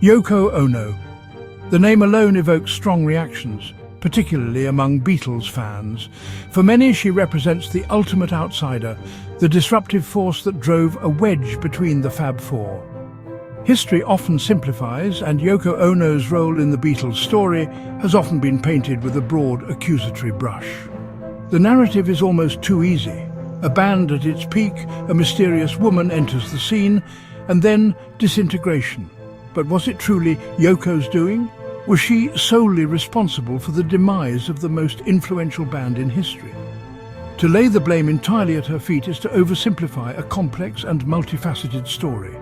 Yoko Ono. The name alone evokes strong reactions, particularly among Beatles fans. For many, she represents the ultimate outsider, the disruptive force that drove a wedge between the Fab Four. History often simplifies, and Yoko Ono's role in the Beatles' story has often been painted with a broad, accusatory brush. The narrative is almost too easy. A band at its peak, a mysterious woman enters the scene, and then disintegration. But was it truly Yoko's doing? Was she solely responsible for the demise of the most influential band in history? To lay the blame entirely at her feet is to oversimplify a complex and multifaceted story.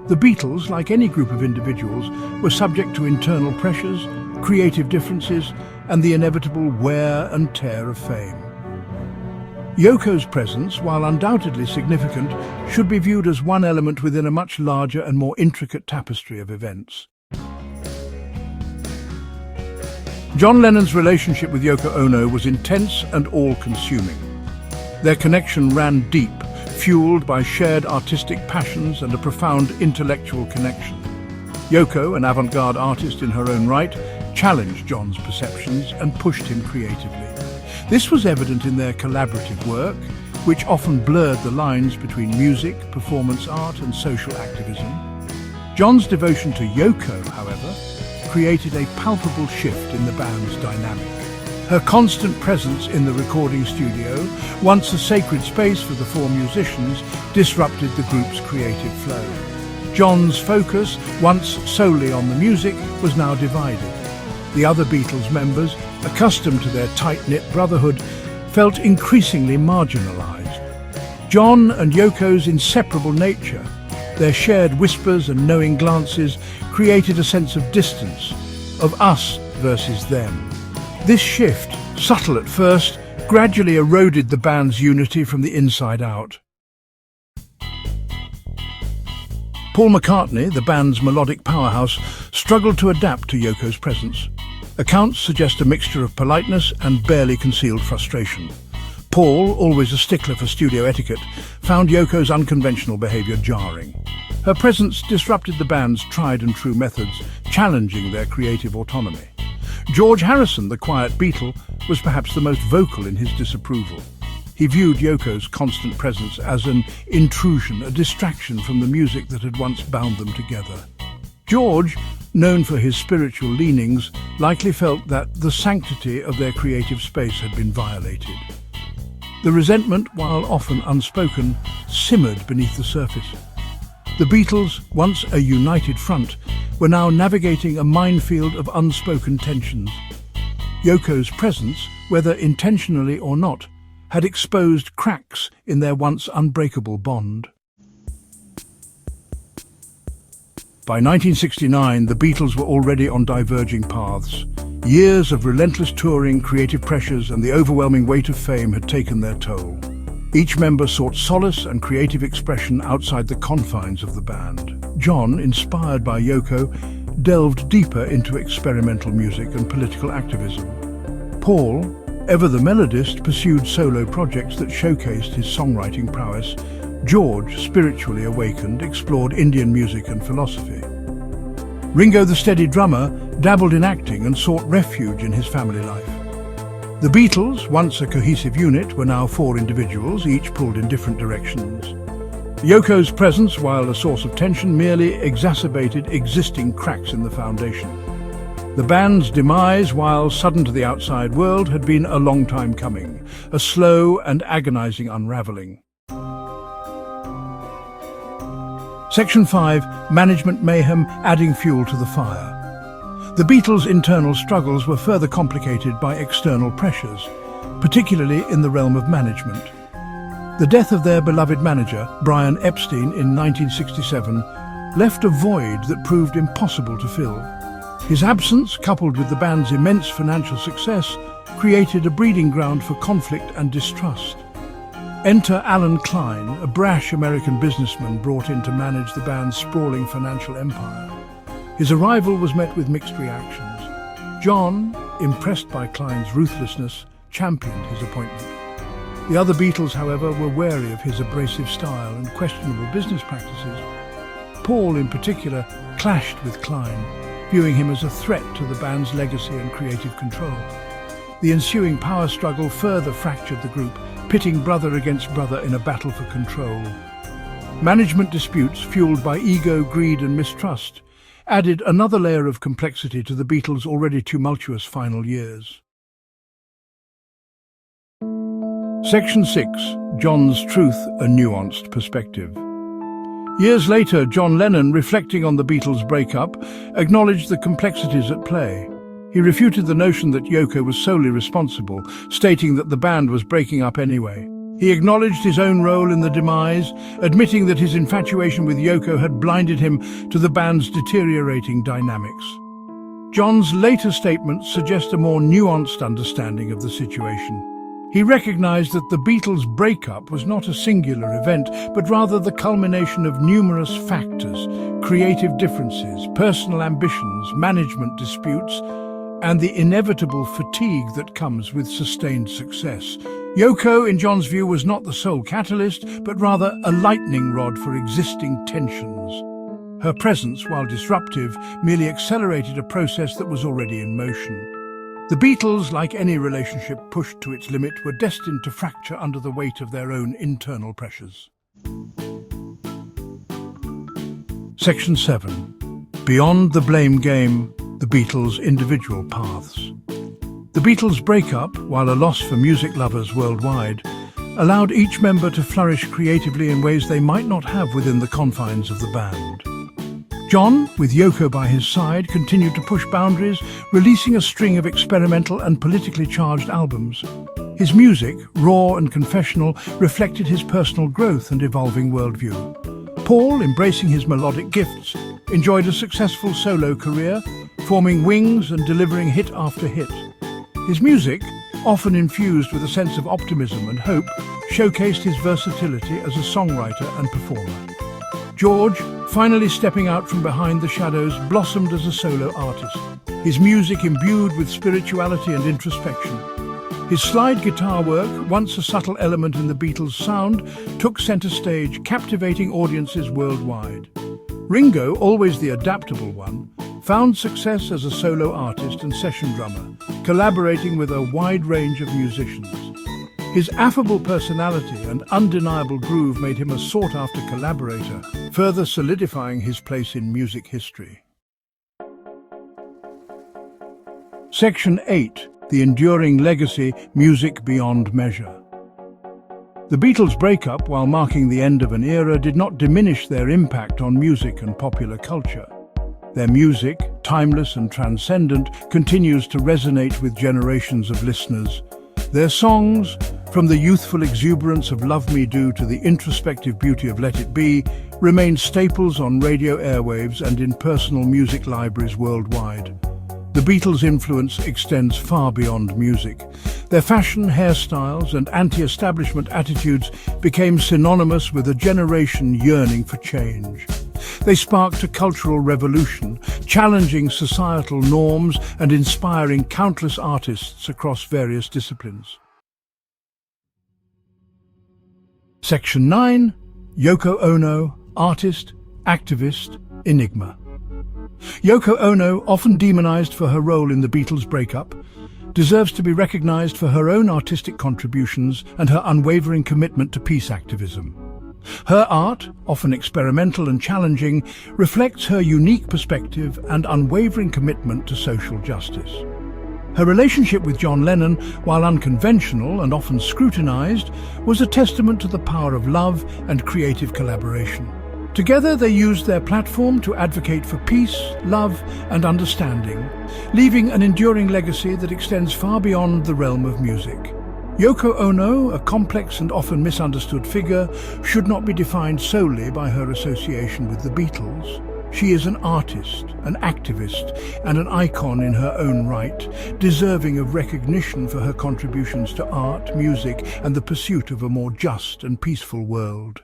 The Beatles, like any group of individuals, were subject to internal pressures, creative differences, and the inevitable wear and tear of fame. Yoko's presence, while undoubtedly significant, should be viewed as one element within a much larger and more intricate tapestry of events. John Lennon's relationship with Yoko Ono was intense and all-consuming. Their connection ran deep, fueled by shared artistic passions and a profound intellectual connection. Yoko, an avant-garde artist in her own right, challenged John's perceptions and pushed him creatively. This was evident in their collaborative work, which often blurred the lines between music, performance art, and social activism. John's devotion to Yoko, however, created a palpable shift in the band's dynamic. Her constant presence in the recording studio, once a sacred space for the four musicians, disrupted the group's creative flow. John's focus, once solely on the music, was now divided. The other Beatles members, accustomed to their tight-knit brotherhood, felt increasingly marginalized. John and Yoko's inseparable nature, their shared whispers and knowing glances, created a sense of distance, of us versus them. This shift, subtle at first, gradually eroded the band's unity from the inside out. Paul McCartney, the band's melodic powerhouse, struggled to adapt to Yoko's presence. Accounts suggest a mixture of politeness and barely concealed frustration. Paul, always a stickler for studio etiquette, found Yoko's unconventional behaviour jarring. Her presence disrupted the band's tried-and-true methods, challenging their creative autonomy. George Harrison, the quiet Beatle, was perhaps the most vocal in his disapproval. He viewed Yoko's constant presence as an intrusion, a distraction from the music that had once bound them together. George, known for his spiritual leanings, likely felt that the sanctity of their creative space had been violated. The resentment, while often unspoken, simmered beneath the surface. The Beatles, once a united front, were now navigating a minefield of unspoken tensions. Yoko's presence, whether intentionally or not, had exposed cracks in their once unbreakable bond. By 1969, the Beatles were already on diverging paths. Years of relentless touring, creative pressures, and the overwhelming weight of fame had taken their toll. Each member sought solace and creative expression outside the confines of the band. John, inspired by Yoko, delved deeper into experimental music and political activism. Paul, ever the melodist, pursued solo projects that showcased his songwriting prowess. George, spiritually awakened, explored Indian music and philosophy. Ringo, the steady drummer, dabbled in acting and sought refuge in his family life. The Beatles, once a cohesive unit, were now four individuals, each pulled in different directions. Yoko's presence, while a source of tension, merely exacerbated existing cracks in the foundation. The band's demise, while sudden to the outside world, had been a long time coming, a slow and agonizing unraveling. Section 5. Management mayhem, adding fuel to the fire. The Beatles' internal struggles were further complicated by external pressures, particularly in the realm of management. The death of their beloved manager, Brian Epstein, in 1967, left a void that proved impossible to fill. His absence, coupled with the band's immense financial success, created a breeding ground for conflict and distrust. Enter Alan Klein, a brash American businessman brought in to manage the band's sprawling financial empire. His arrival was met with mixed reactions. John, impressed by Klein's ruthlessness, championed his appointment. The other Beatles, however, were wary of his abrasive style and questionable business practices. Paul, in particular, clashed with Klein, viewing him as a threat to the band's legacy and creative control. The ensuing power struggle further fractured the group, pitting brother against brother in a battle for control. Management disputes, fueled by ego, greed and mistrust, added another layer of complexity to the Beatles' already tumultuous final years. Section 6. John's Truth, a Nuanced Perspective. Years later, John Lennon, reflecting on the Beatles' breakup, acknowledged the complexities at play. He refuted the notion that Yoko was solely responsible, stating that the band was breaking up anyway. He acknowledged his own role in the demise, admitting that his infatuation with Yoko had blinded him to the band's deteriorating dynamics. John's later statements suggest a more nuanced understanding of the situation. He recognized that the Beatles' breakup was not a singular event, but rather the culmination of numerous factors: creative differences, personal ambitions, management disputes, and the inevitable fatigue that comes with sustained success. Yoko, in John's view, was not the sole catalyst, but rather a lightning rod for existing tensions. Her presence, while disruptive, merely accelerated a process that was already in motion. The Beatles, like any relationship pushed to its limit, were destined to fracture under the weight of their own internal pressures. Section 7. Beyond the blame game, the Beatles' individual paths. The Beatles' breakup, while a loss for music lovers worldwide, allowed each member to flourish creatively in ways they might not have within the confines of the band. John, with Yoko by his side, continued to push boundaries, releasing a string of experimental and politically charged albums. His music, raw and confessional, reflected his personal growth and evolving worldview. Paul, embracing his melodic gifts, enjoyed a successful solo career, forming Wings and delivering hit after hit. His music, often infused with a sense of optimism and hope, showcased his versatility as a songwriter and performer. George, finally stepping out from behind the shadows, blossomed as a solo artist, his music imbued with spirituality and introspection. His slide guitar work, once a subtle element in the Beatles' sound, took center stage, captivating audiences worldwide. Ringo, always the adaptable one, found success as a solo artist and session drummer, collaborating with a wide range of musicians. His affable personality and undeniable groove made him a sought-after collaborator, further solidifying his place in music history. Section 8. The Enduring Legacy, Music Beyond Measure. The Beatles' breakup, while marking the end of an era, did not diminish their impact on music and popular culture. Their music, timeless and transcendent, continues to resonate with generations of listeners. Their songs, from the youthful exuberance of Love Me Do to the introspective beauty of Let It Be, remain staples on radio airwaves and in personal music libraries worldwide. The Beatles' influence extends far beyond music. Their fashion, hairstyles, and anti-establishment attitudes became synonymous with a generation yearning for change. They sparked a cultural revolution, challenging societal norms and inspiring countless artists across various disciplines. Section 9. Yoko Ono, Artist, Activist, Enigma. Yoko Ono, often demonized for her role in the Beatles' breakup, deserves to be recognized for her own artistic contributions and her unwavering commitment to peace activism. Her art, often experimental and challenging, reflects her unique perspective and unwavering commitment to social justice. Her relationship with John Lennon, while unconventional and often scrutinized, was a testament to the power of love and creative collaboration. Together, they used their platform to advocate for peace, love, and understanding, leaving an enduring legacy that extends far beyond the realm of music. Yoko Ono, a complex and often misunderstood figure, should not be defined solely by her association with the Beatles. She is an artist, an activist, and an icon in her own right, deserving of recognition for her contributions to art, music, and the pursuit of a more just and peaceful world.